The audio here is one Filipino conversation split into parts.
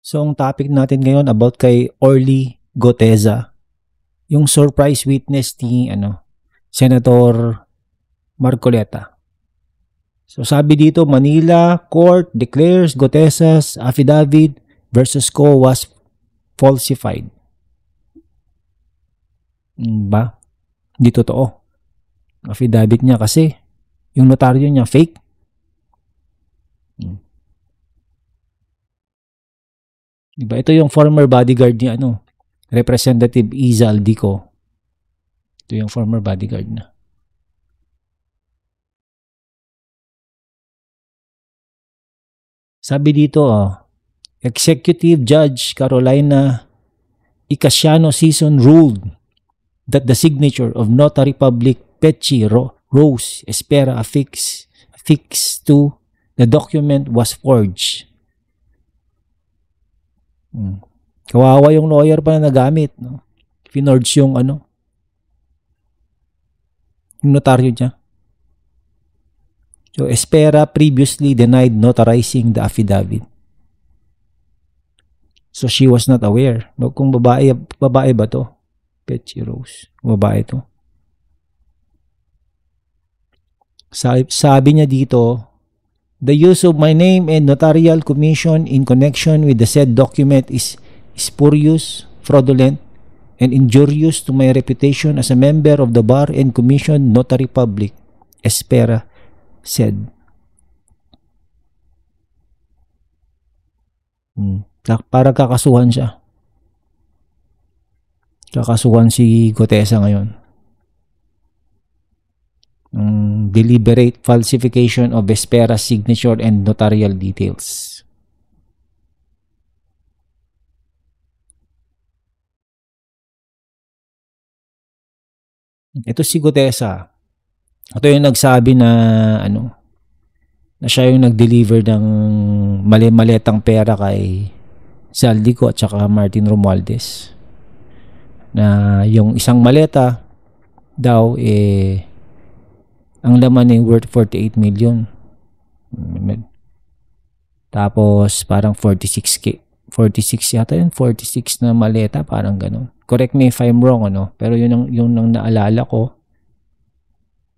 So, ang topic natin ngayon about kay Orly Goteza, yung surprise witness ni Senator Marcoleta. So, sabi dito, Manila Court declares Goteza's affidavit versus Co was falsified. Ba? Hindi totoo. Affidavit niya kasi yung notaryo niya fake. Diba? Ito yung former bodyguard niya, Representative Iza Aldico. Ito yung former bodyguard na. Sabi dito, Executive Judge Carolina Icasiano Season ruled that the signature of Notary Public Pechi Rose Espera affixed to the document was forged. Kawawa yung lawyer pa na nagamit, no? Finorge yung yung notaryo niya. So, Espera previously denied notarizing the affidavit. So, she was not aware. No? Kung babae ba to? Pechi Rose. Babae to. Sabi niya dito, the use of my name and notarial commission in connection with the said document is spurious, fraudulent, and injurious to my reputation as a member of the Bar and Commission Notary Public, Espera said. Para kakasuhan siya. Kakasuhan si Goteza ngayon. Deliberate falsification of Espera's signature and notarial details. Ito si Goteza. Ito yung nagsabi na na siya yung nag-deliver ng mali-maletang pera kay Zaldico at saka Martin Romualdez. Na yung isang maleta daw ang laman ay worth 48 million. Tapos parang 46 yata yun, 46 na maleta, parang ganun. Correct me if I'm wrong, pero yun ang naalala ko.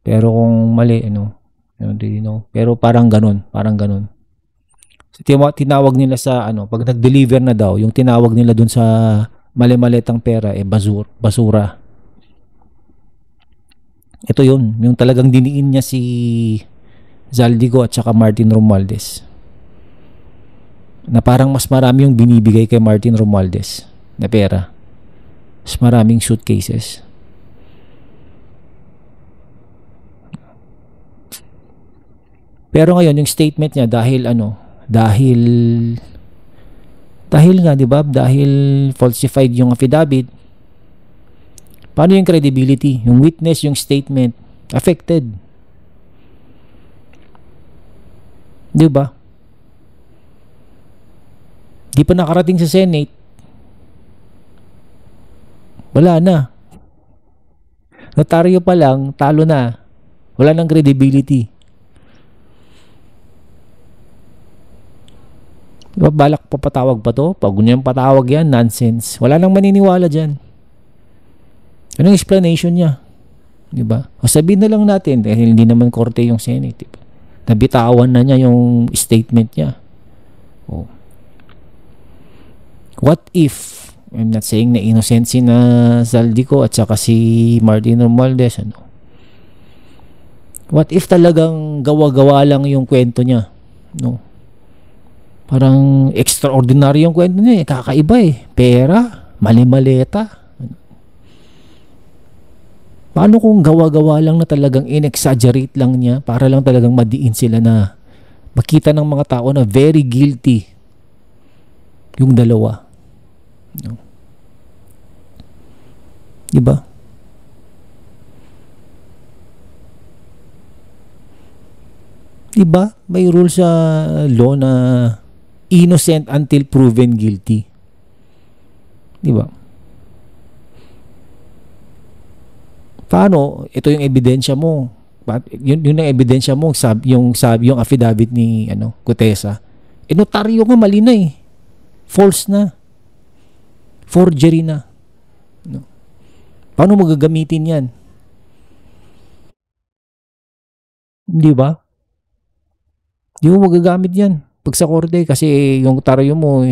Pero kung mali, I don't really know. Pero parang ganun. So, tinawag nila sa, pag nag-deliver na daw, yung tinawag nila dun sa mali-maletang pera, basura. Ito yun, yung talagang diniin niya si Zaldico at saka Martin Romualdez. Na parang mas marami yung binibigay kay Martin Romualdez na pera. Mas maraming suitcases. Pero ngayon, yung statement niya dahil nga, di ba? Dahil falsified yung affidavit, paano yung credibility? Yung witness, yung statement, affected. Di ba? Di pa nakarating sa Senate. Wala na. Notaryo pa lang, talo na. Wala nang credibility. Diba, balak pa patawag pa to? Pag niyang patawag yan, nonsense. Wala nang maniniwala dyan. Anong explanation niya? Diba? O sabihin na lang natin, dahil hindi naman korte yung Senate. Diba? Nabitawan na niya yung statement niya. Oh. What if, I'm not saying na innocent si na Zaldico at saka si Martin Romualdez, What if talagang gawa-gawa lang yung kwento niya? No? Parang extraordinary yung kwento niya. Kakaiba Pera, mali-maleta. Paano kung gawa-gawa lang na talagang in-exaggerate lang niya para lang talagang madiin sila na makita ng mga tao na very guilty yung dalawa. No? Diba? Diba? May rule sa law na innocent until proven guilty. Diba? Paano? Ito yung ebidensya mo. Yun ang ebidensya mo, yung affidavit ni Goteza. Notaryo nga, mali na False na. Forgery na. No? Paano magagamitin yan? Di ba? Di mo magagamit yan pag sa korte kasi yung tarayo mo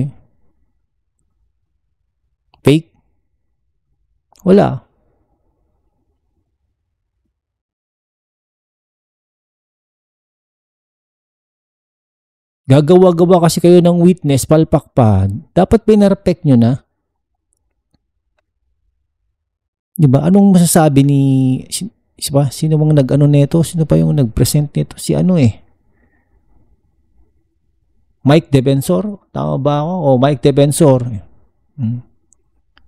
fake. Wala. Gagawa-gawa kasi kayo ng witness, palpak pa. Dapat pinarepect nyo na. Diba? Anong masasabi ni... Sino bang nag-ano neto? Sino pa yung nag-present nito? Si ano Mike Defensor? Tama ba ako? O Mike Defensor.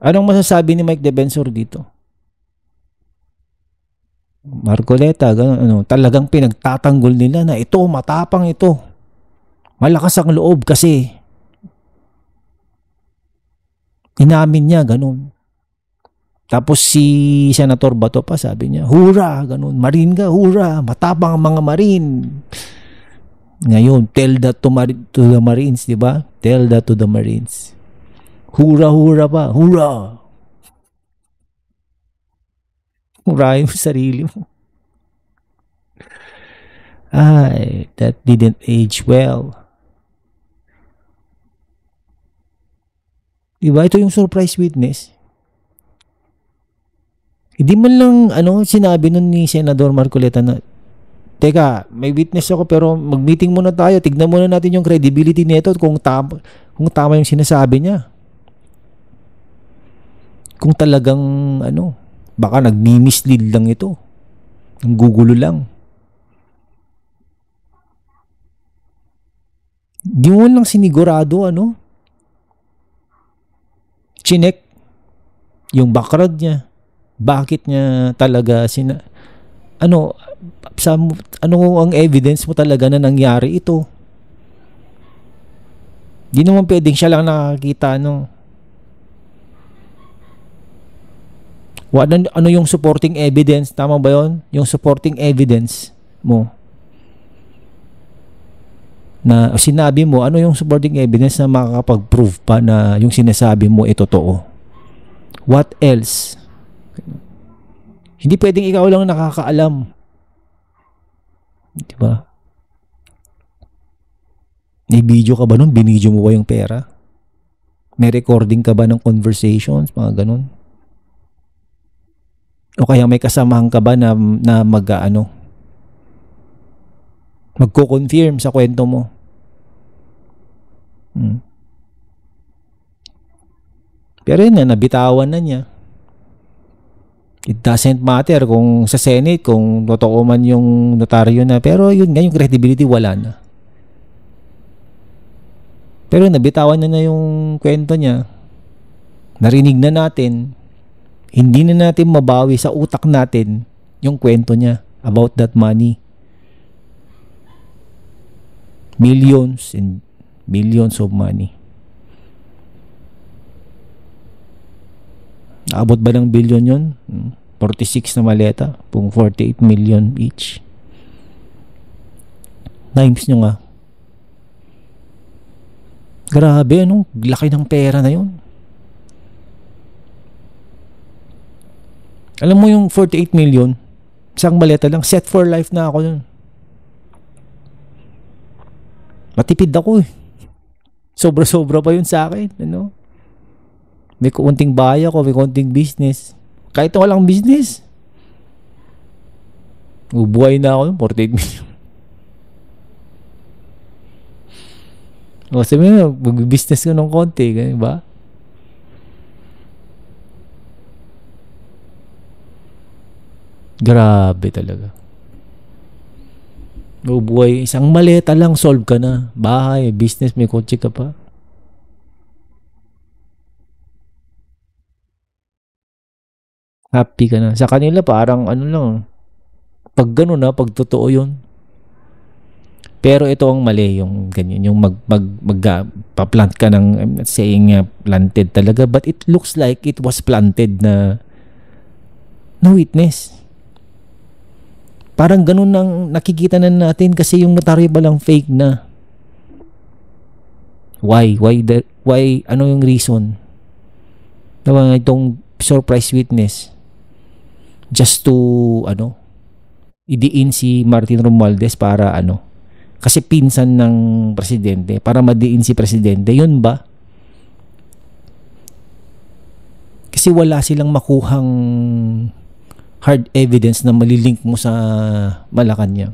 Anong masasabi ni Mike Defensor dito? Marcoleta, gano'n, talagang pinagtatanggol nila na ito, matapang ito. Malakas ang loob kasi inamin niya, ganun. Tapos si Senator Bato pa sabi niya, hura, ganun, Marine ka, hura, matapang ang mga Marine. Ngayon, tell that to the Marines, di ba? Tell that to the Marines. Hura, hura pa, hura. Hurahin mo sarili mo. Ay, that didn't age well. Diba? Ito yung surprise witness. Hindi man lang sinabi nun ni Senador Marcoleta na, teka, may witness ako pero mag-meeting muna tayo. Tignan muna natin yung credibility nito kung tama yung sinasabi niya. Kung talagang baka nagmi-mislead lang ito. Ang gugulo lang. Di mo lang sinigurado chinek yung background niya. Bakit niya talaga ano ang evidence mo talaga na nangyari ito? Di naman pwedeng siya lang nakakita ano yung supporting evidence? Tama ba yun? Yung supporting evidence mo na sinabi mo, ano yung supporting evidence na makakapag-prove pa na yung sinasabi mo ay totoo? What else? Hindi pwedeng ikaw lang nakakaalam. Diba? May video ka ba nun? Binidyo mo ba yung pera? May recording ka ba ng conversations? Mga ganun. O kaya may kasamahan ka ba na magko-confirm sa kwento mo? Pero yun na, nabitawan na niya. It doesn't matter kung sa Senate, kung totoo man yung notaryo na, pero yun nga, yung credibility wala na. Pero nabitawan na yung kwento niya. Narinig na natin. Hindi na natin mabawi sa utak natin yung kwento niya about that money. Millions and millions of money. Naabot ba ng billion yun? 46 na maleta, pong 48 million each. Times nyo nga. Grabe, laki ng pera na yun. Alam mo yung 48 million, isang maleta lang, set for life na ako yun. Matipid ako Sobra-sobra pa yun sa akin. May kunting bahay ako, may kunting business. Kahit walang business, bubuhay na ako yung 48 million. O sabi mo, mag-business ko ng konti, ganyan ba? Grabe talaga. Bubuhay, isang maleta lang, solve ka na. Bahay, business, may kotse ka pa. Happy ka na. Sa kanila parang lang. Pag gano'n pag totoo yun. Pero ito ang mali, yung ganyan, yung pa-plant ka ng, I'm not saying planted talaga, but it looks like it was planted na no witness. Parang ganun ang nakikita na natin kasi yung notaryo ba lang fake na. Why, ano yung reason? Diba, itong surprise witness just to, idiin si Martin Romualdez para kasi pinsan ng presidente, para madiin si presidente, yun ba? Kasi wala silang makuhang hard evidence na malilink mo sa Malacanang.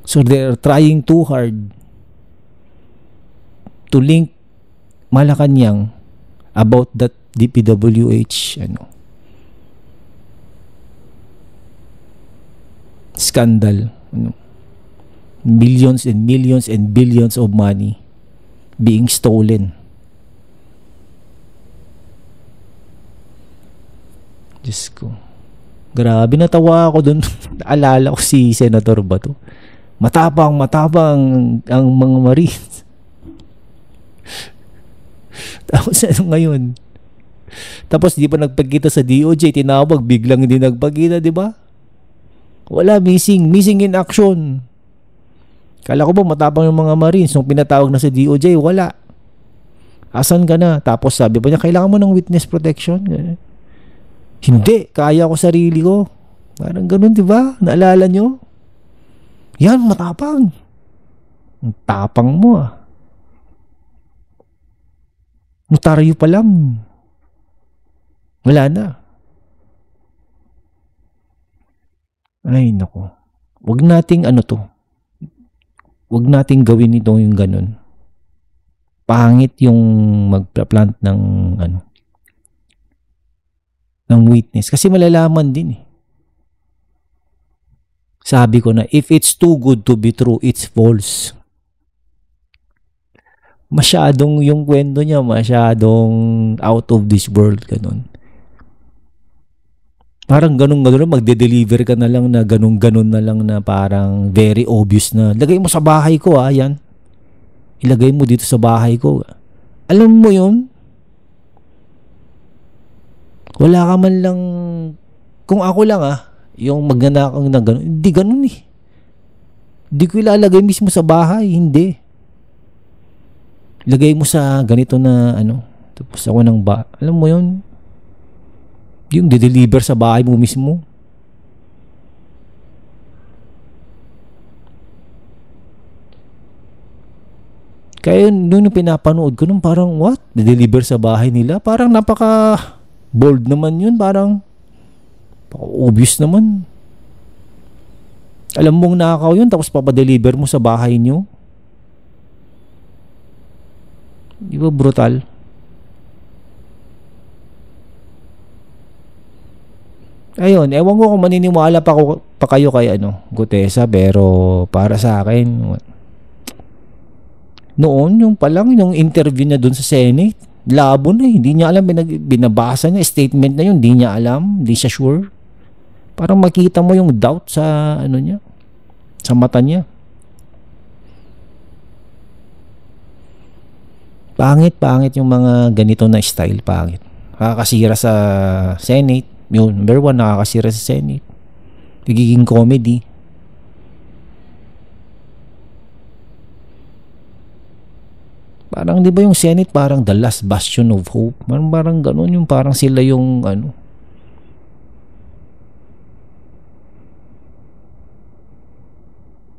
So they're trying too hard to link Malacanang about that DPWH scandal, millions and millions and billions of money being stolen. Diyos ko, grabe, natawa ako dun. Naalala ko si Senator Bato, matapang ang mga Marines. Tapos ngayon, tapos di pa nagpagkita sa DOJ, tinawag, biglang hindi nagpagkita, di ba? Wala, missing in action. Kala ko ba matapang yung mga Marines nung pinatawag na sa DOJ? Wala. Asan ka na? Tapos sabi pa niya, kailangan mo ng witness protection. Hindi, kaya ko sarili ko. Parang ganun, di ba? Naalala nyo? Yan, matapang. Ang tapang mo ah. Notaryo pa lang. Wala na. Ay, nako. Huwag nating Huwag nating gawin ito yung ganun. Pangit yung magplant ng ng witness. Kasi malalaman din eh. Sabi ko na, if it's too good to be true, it's false. Masyadong yung kwento niya, masyadong out of this world, ganun. Parang ganun, magde-deliver ka na lang na ganun na lang na parang very obvious na, lagay mo sa bahay ko yan. Ilagay mo dito sa bahay ko. Alam mo yun? Wala ka man lang, kung ako lang yung magnanakaw na ganun, hindi ganun eh. Hindi ko ilalagay mismo sa bahay, hindi. Lagay mo sa ganito na tapos ako alam mo yun? Yung de-deliver sa bahay mo mismo. Kaya nung pinapanood ko, nung parang what? De-deliver sa bahay nila? Parang napaka bold naman yun. Parang obvious naman. Alam mong nakakaw yun, tapos papadeliver mo sa bahay nyo. Di ba brutal? Ayun, ewan ko kung maniniwala pa kayo kay Gutesa, pero para sa akin, noon yung palang yung interview niya dun sa Senate, labo na hindi niya alam, binabasa niya statement na yun, hindi niya alam, hindi siya sure. Parang makita mo yung doubt sa niya, sa mata niya. Pangit yung mga ganito na style, pangit. Nakakasira sa Senate. Yun, number 1, nakakasira sa Senate. Nagiging comedy. Parang di ba yung Senate parang the last bastion of hope? Parang ganun, yung parang sila yung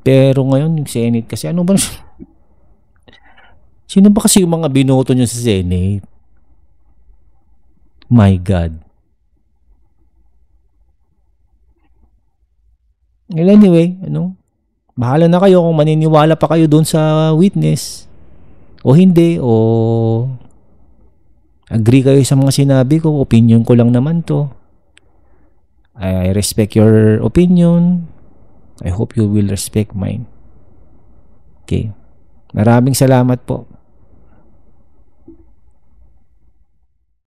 Pero ngayon yung Senate kasi ba sino ba kasi yung mga binoto nyo sa Senate? My God. Anyway, bahala na kayo kung maniniwala pa kayo doon sa witness o hindi, o agree kayo sa mga sinabi ko. Opinion ko lang naman to. I respect your opinion. I hope you will respect mine. Okay. Maraming salamat po.